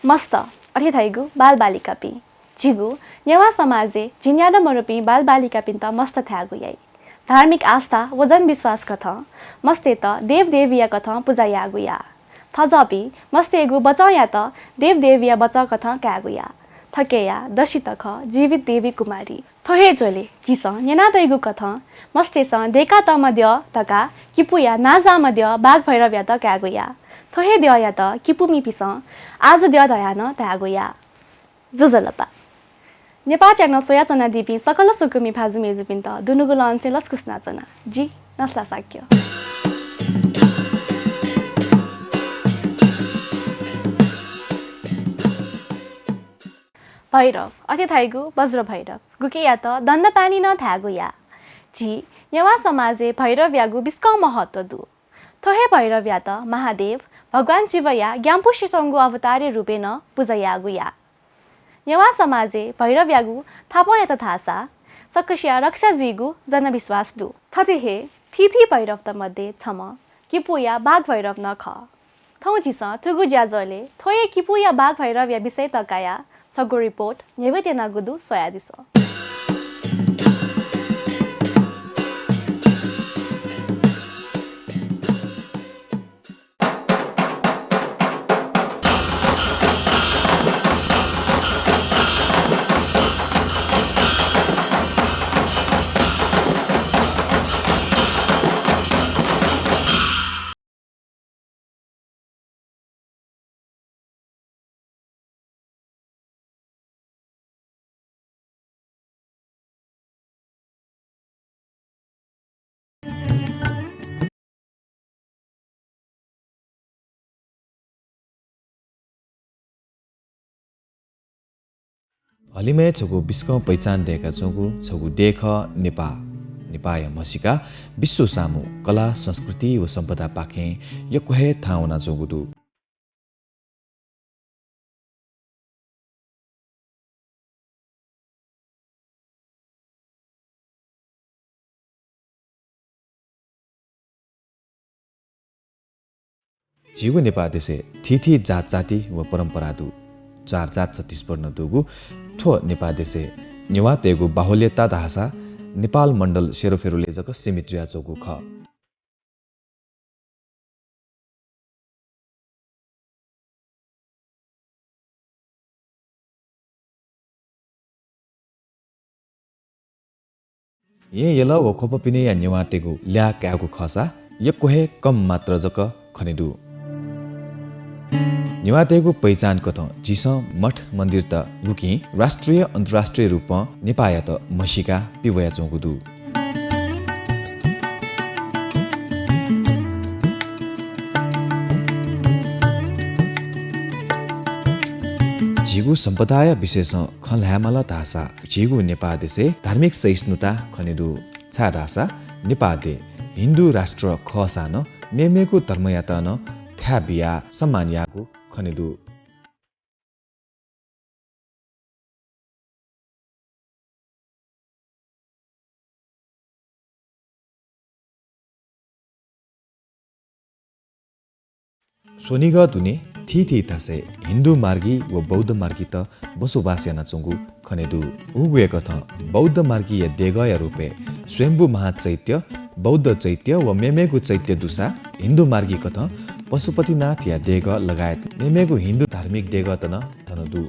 मस्त अरे थाइगु बालबालिका पि जिगु नेवा समाजे जिन्याड मरुपि बालबालिका पिन त मस्त थागु याई धार्मिक आस्था वजन विश्वास कथ मस्ते त देव देविया कथ पूजा यागु या थजपि मस्तेगु बचाउ या त देव देविया बचाउ कथ कागु या थकेया दशी तख जीवित देवी कुमारी थोहे जोले जिस नेना दैगु कथ मस्तेस देखा त मध्य तका किपुया नाजा मध्य बाघ भैरव या त कागु या थोहे देव या त किपुमी पिस आज देव दयान त्यागु या जुजलपा नेपाल च्याग्न सोया चना दिपी सकल सुकुमी फाजु मेजुपिन त दुनुगु लन्चे लस्कुस नाचना जी नस्ला साक्य भैरव अति थाइगु वज्र भैरव गुके या त दण्ड पानी न थागु या जी नेवा समाजे भैरव यागु बिस्क महत्व दु थोहे भैरव या त महादेव भगवान शिव या ग्याम्पु शिसंगु अवतारे रूपेन पूजा यागु या नेवा समाजे भैरव यागु थापा या त थासा सकसिया रक्षा जुइगु जनविश्वास दु थतेहे थिथि भैरव त मध्ये छम किपुया बाघ भैरव न ख थौ जिस थुगु ज्याजले थोए किपुया बाघ भैरव या विषय तकाया सगु रिपोर्ट नेवेतेना गुदु सोयादिस हलिमय छगु बिस्कौ पहिचान दिएका छगु छगु देख नेपा नेपाय मसिका विश्व सामु कला संस्कृति व सम्पदा पाखे यक्हे थाउना छगुदु जीव नेपा देशे थिथि जात जाति व परम्परा दु चार जात छत्तीसपन्न दुगु ठो नेपा देशे नेवा तेगु बाहुल्यता दाहसा नेपाल मण्डल सेरोफेरोले जक सिमिट्रिया चोगु ख ये यला व खोप पिने या नेवा तेगु ल्या क्यागु खसा यक्कोहे कम मात्र जक खनेदु नेवातेगु पहिचान कथ जिस मठ मन्दिर त लुकी राष्ट्रिय अन्तर्राष्ट्रिय रूप नेपाया त मसिका पिवया चौगुदु जिगु सम्पदाय विशेष खलह्यामल तासा जिगु नेपा देशे धार्मिक सहिष्णुता खनेदु छा दासा नेपादे हिन्दू राष्ट्र खसान मेमेगु धर्मयातन थ्या बिया सम्मानयागु खनेदु सोनिग दुने थिथि तासे हिन्दू मार्गी व बौद्ध मार्गी त बसोबास याना चंगु खनेदु उगुए कथ बौद्ध मार्गी या देगया रूपे स्वयम्भू महाचैत्य बौद्ध चैत्य व मेमेगु चैत्य दुसा हिन्दू मार्गी कथ पशुपतिनाथ या देग लगायत मेमेगु हिन्दू धार्मिक देग तन धनदु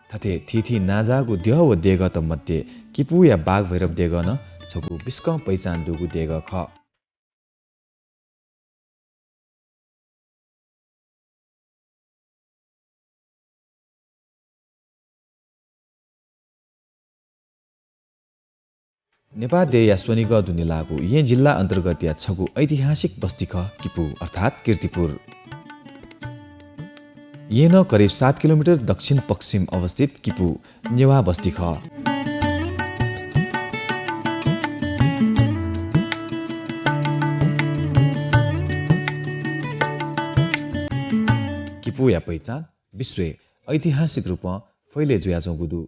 थथे थिथि नाजागु देह व देग त मध्ये किपु या बाघ भैरव देग न छगु बिस्क पहिचान दुगु देग ख नेपाल देया सोनिग दुनिलागु ये जिल्ला अन्तर्गत या छगु ऐतिहासिक बस्ती ख किपु अर्थात् कीर्तिपुर ये न करिब 7 किलोमिटर दक्षिण पश्चिम अवस्थित किपु नेवा बस्ती ख किपु या पहिचान विश्व ऐतिहासिक रूपमा फैले जुयाजों गुदु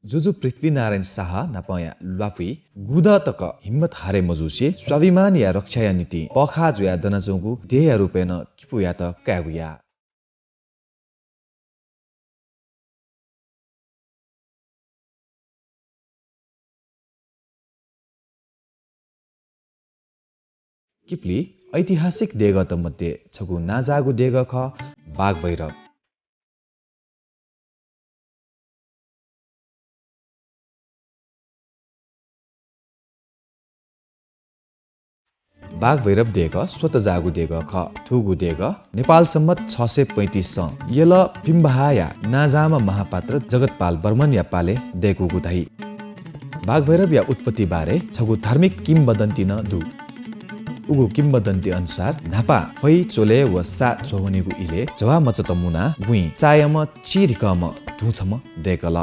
जुजु पृथ्वीनारायण शाह नापया लापी गुदा तक हिम्मत हारे मजुसे स्वाभिमान या रक्षा या नीति पखा जुया दनजोगु देय रुपेन किपु या त कागुया किप्ली ऐतिहासिक देग त मध्ये छगु नाजागु देग ख बाघ भैरव बाघ भैरव देग स्वत जागु देग ख थुगु देग नेपाल सम्मत 635 येल फिम्बहाया नाजामा महापात्र जगतपाल बर्मन या पाले देगुगु धाई बाघ भैरव या उत्पत्ति बारे छगु धार्मिक किम्बदन्ती न दु उगु किम्बदन्ती अनुसार नापा फै चोले व सा चोवनेगु इले जवा मचत मुना गुई चायम चिरिकम धुछम देकल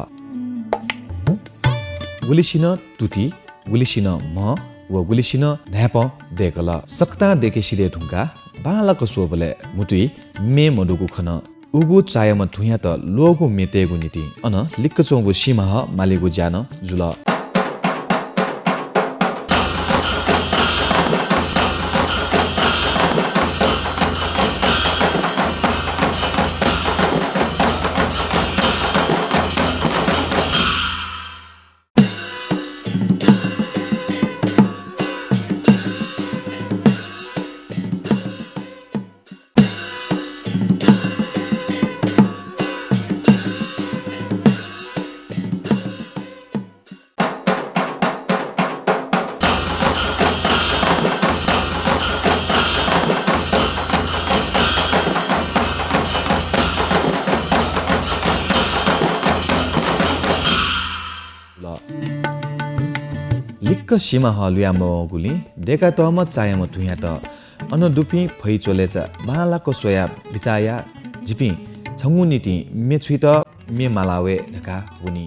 गुलिसिन तुति गुलिसिन म व गुलिसिन न्याप देकल सक्ता देकेसिले ढुङ्गा बालक सोबले मुटुई मे मडुगु खन उगु चायम धुया त लोगु मेतेगु नीति अन लिक्कचोगु सीमा मालेगु ज्यान जुल लिक्क सीमा हलुया मगुली देका तम चायम धुया त अन दुपी फै चोलेचा बालाको सोया बिचाया जिपी छंगु नीति मेछुइ त मे मालावे ढका हुनी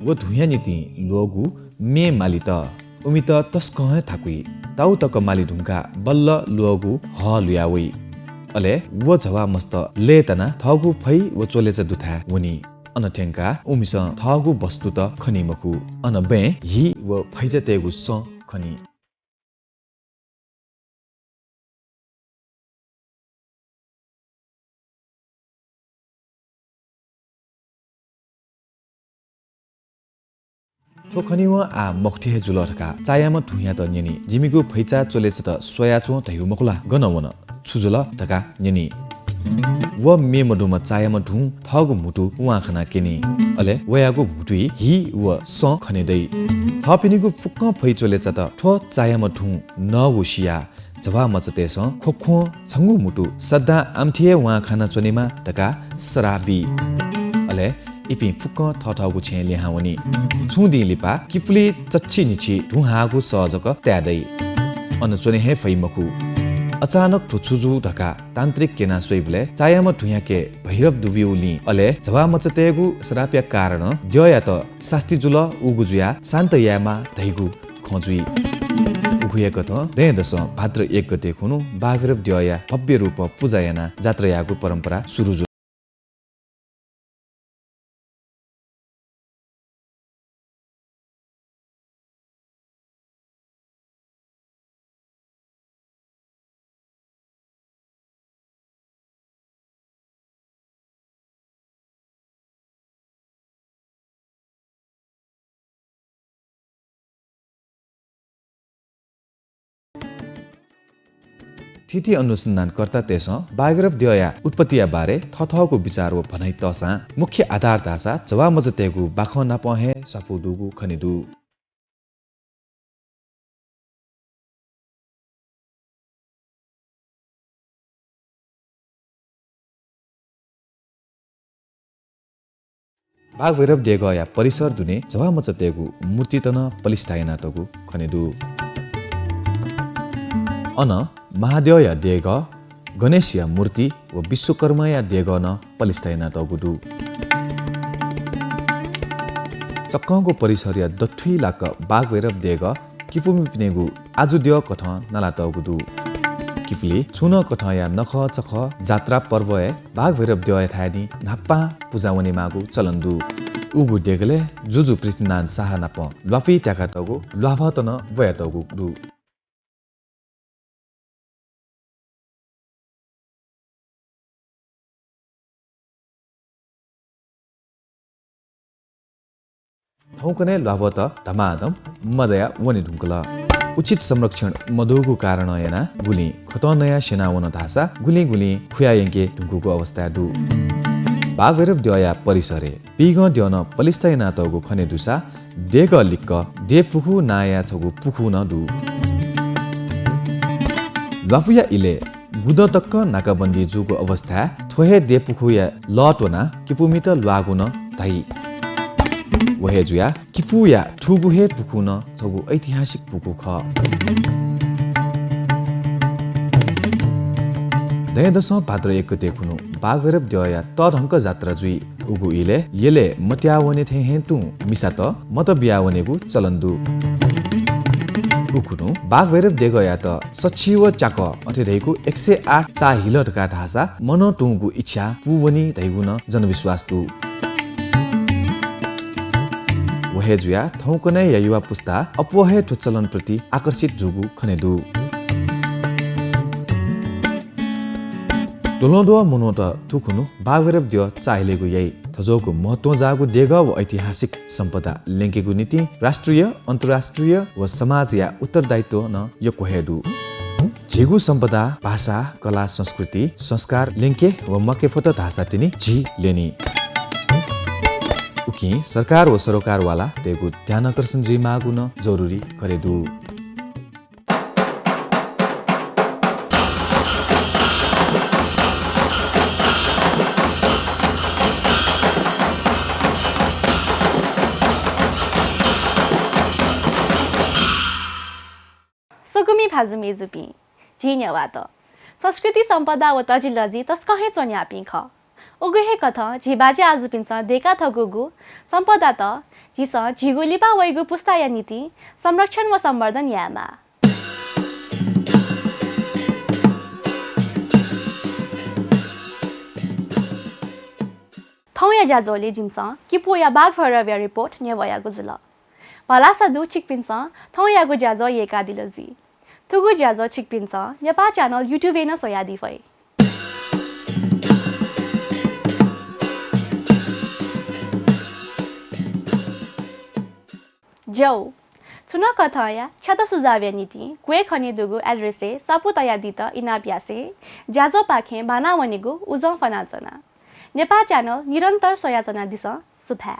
वो धुया नीति लोगु मे मालित उमित तस्कह थाकुई ताउ तक माली ढुङ्गा बल्ल लोगु ह लुयावई अले वो झवा मस्त लेतना थगु फै वो चोलेच दुथा वनी अन ठेंका उमिस थगु वस्तु त खनि मखु अन बे हि वो फैजतेगु स खनि थो खनिव आ मखठे जुलरका चायाम धुया त न्यनी जिमिगु फैचा चोलेच त सोयाचो तयु मकुला गनवन छुजुल ढका न्यनी व मे मडुमा चायाम धु थगु मुटु वा खना केनी अले वयागु मुटुइ हि व स खनेदै थपिनिगु फुक्क फै चोलेच त ठो चायाम धु नगुसिया जवा मचतेस खोखो छंगु मुटु सद्दा आमठिए वा खाना चोनेमा ढका सराबी अले इपि फुक्क थथाउको छे ल्याहावनी छुदी लिपा किफुली चच्ची निची धुहागु सहजक त्यादै अनचोने हे फैमखु अचानक ठुछुजु ढका तान्त्रिक केना सोइबले चायाम धुयाके भैरव दुबिउली अले जवा मचतेगु सराप्या कारण द्यया त शास्ति जुल उगुजुया शान्तयामा धैगु खजुई उगुयक त देदस भाद्र 1 गते खुनु बाघरव द्यया भव्य रूप पूजायाना जात्रायागु परम्परा सुरु थिथि अनुसन्धानकर्ता तेस बायोग्राफ दिया उत्पत्तिया बारे थथको विचार व भनाइ तसा मुख्य आधार तासा जवा मजतेगु बाख नपहे सपुदुगु खनिदु बाघ भैरव देगया परिसर दुने जवा मचतेगु मूर्तितन पलिस्तायना तगु खनिदु अन महादेवया देग गणेशया मूर्ति व विश्वकर्माया देग न पलिस्तायना तगुदु चक्कको परिसरया दथुई लाक बाघ भैरव देग किपुमि पिनेगु आजु देव कथ नला तगुदु किफली छुन कथया नख चख जात्रा पर्व बाघ भैरव देव थानी नाप्पा पूजावने मागु चलन्दु उगु देगले जुजु पृथ्वीनारायण शाह नाप लफी ट्याका तगु लभतन वय तगु दु थौकने लभत धमादम मदया वनि ढुङ्कला उचित संरक्षण मधुगु कारण याना गुली खतनया सेना वन धासा गुली गुली खुयायंके ढुङ्कुको अवस्था दु बाघ भैरव द्वया परिसरे पिग द्यन पलिस्तायना तगु खने दुसा देग लिक्क दे पुखु नाया छगु पुखु न दु लफुया इले गुदतक्क नाकाबन्दी जुगु अवस्था थोहे दे पुखु या लटवना किपुमित ल्वागुन धाइ वहे जुया किपु या ठुगुहे पुखु न थगु ऐतिहासिक पुखु ख दयदस भाद्र 1 गते खुनु बाघ भैरव द्वया तढङ्क जात्रा जुई उगु इले येले मट्यावने थे हेतु मिसा त मत बियावनेगु चलन्दु उखुनु बाघ भैरव देगया त सचिव चाक अठेदैगु 108 चा हिलटका ढासा मन टुगु इच्छा पुवनी दैगुन जनविश्वास तु वहे जुया थौकने या युवा पुस्ता अपवहे चलन प्रति आकर्षित जुगु खनेदु दोलोदो मनोत थुकुनु बाघ भैरव द्य चाहिलेगु यही थजोको महत्व जागु देग व ऐतिहासिक सम्पदा लेंकेगु नीति राष्ट्रिय अन्तर्राष्ट्रिय व समाज या उत्तरदायित्व न यो कोहेदु झिगु सम्पदा भाषा कला संस्कृति संस्कार लेंके व मकेफत धासा तिनी झी लेनी उकी सरकार व सरोकारवाला तेगु ध्यान आकर्षण जी मागु न जरुरी करेदु सुगुमी फाजुमी जुपी झिन्यवाद संस्कृति सम्पदा व तजिलजी तस्कहे चन्यापी ख उगुहे कथ झिबाजे आजु पिन्छ देका थगुगु सम्पदा त झिस झिगुलिपा वैगु पुस्ताया नीति संरक्षण व सम्वर्धन यामा थौया जाजोले जिम्स किपोया बाघ भैरव रिपोर्ट न्यवया गुजुल भलासा दु छिकपिन्छ थौयागु जाजो येका दिलजी तुगु जाजो छिकपिन्छ नेपाल च्यानल युट्युब न सोयादी फै जौ छुन कथया छत सुजाव्या नीति कुए खनि दुगु एड्रेसे सपुतया दित इनाप्यासे जाजो पाखे बानावनेगु उजौ फनाचना नेपाल च्यानल निरन्तर सोयाचना दिस सुभा